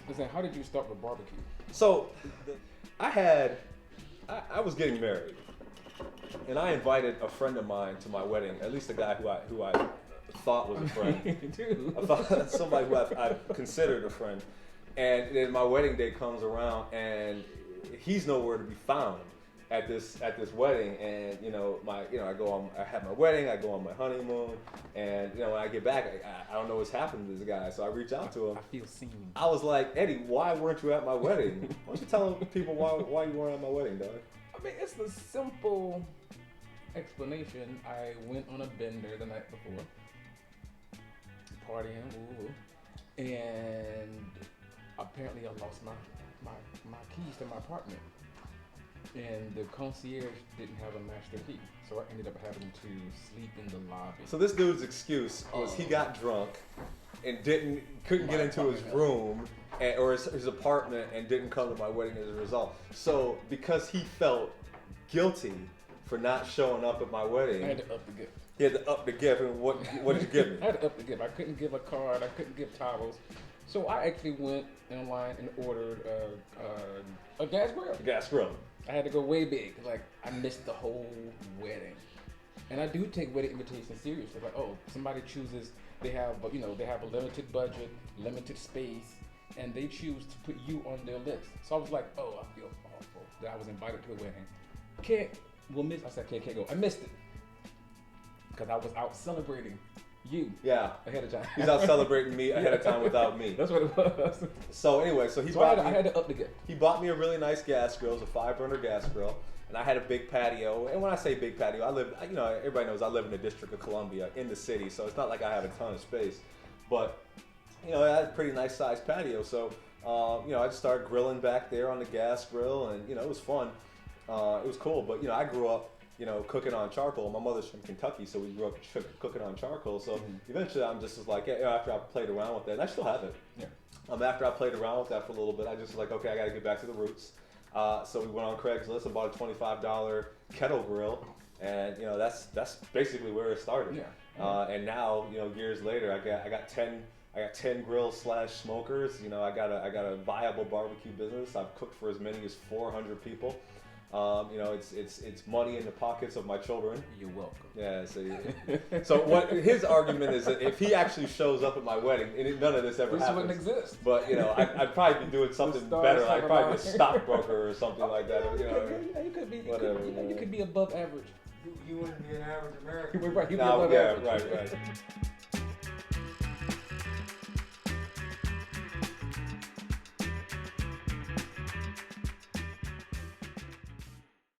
Listen, how did you start with barbecue? So, I was getting married, and I invited a friend of mine to my wedding. At least a guy who I thought was a friend. Dude. I thought somebody who I considered a friend. And then my wedding day comes around, and he's nowhere to be found at this wedding. And I have my wedding, I go on my honeymoon, and when I get back, I don't know what's happened to this guy. So I reach out to him. I feel seen. I was like, Eddie, why weren't you at my wedding? Why don't you tell people why you weren't at my wedding, dog? I mean, it's the simple explanation. I went on a bender the night before, partying, and apparently I lost my keys to my apartment, and the concierge didn't have a master key, so I ended up having to sleep in the lobby. So this dude's excuse was he got drunk and couldn't get into his room or his apartment and didn't come to my wedding as a result. So because he felt guilty for not showing up at my wedding, I had to up the gift. he had to up the gift. And what did you give me? I had to up the gift. I couldn't give a card. I couldn't give towels. So I actually went online and ordered a gas grill. Gas grill. I had to go way big. Like, I missed the whole wedding. And I do take wedding invitations seriously. Like, somebody chooses, they have a limited budget, limited space, and they choose to put you on their list. So I was like, I feel awful that I was invited to a wedding. I said, can't go. I missed it. Because I was out celebrating you. Yeah. Ahead of time. He's out celebrating me ahead of time without me. That's what it was. So anyway, I had to up the gift. He bought me a really nice gas grill. It was a 5-burner gas grill. And I had a big patio. And when I say big patio, everybody knows I live in the District of Columbia in the city. So it's not like I have a ton of space. But, I had a pretty nice sized patio. So, I just started grilling back there on the gas grill. And, it was fun. It was cool. But, I grew up, cooking on charcoal. My mother's from Kentucky, so we grew up cooking on charcoal. So eventually I'm just like, after I played around with that, and I still have it. Yeah. After I played around with that for a little bit, I just was like, okay, I got to get back to the roots. So we went on Craigslist and bought a $25 kettle grill, and that's basically where it started. Yeah. And now, years later, I got 10 grills / smokers. I got a viable barbecue business. I've cooked for as many as 400 people. It's money in the pockets of my children. You're welcome. Yeah. So what his argument is that if he actually shows up at my wedding, and none of this ever happens. This wouldn't exist. But I'd probably be doing something better. I'd probably be a stockbroker or something like that. You could be. Whatever. You could be above average. You wouldn't be an average American. Right. You'd be above average. Right.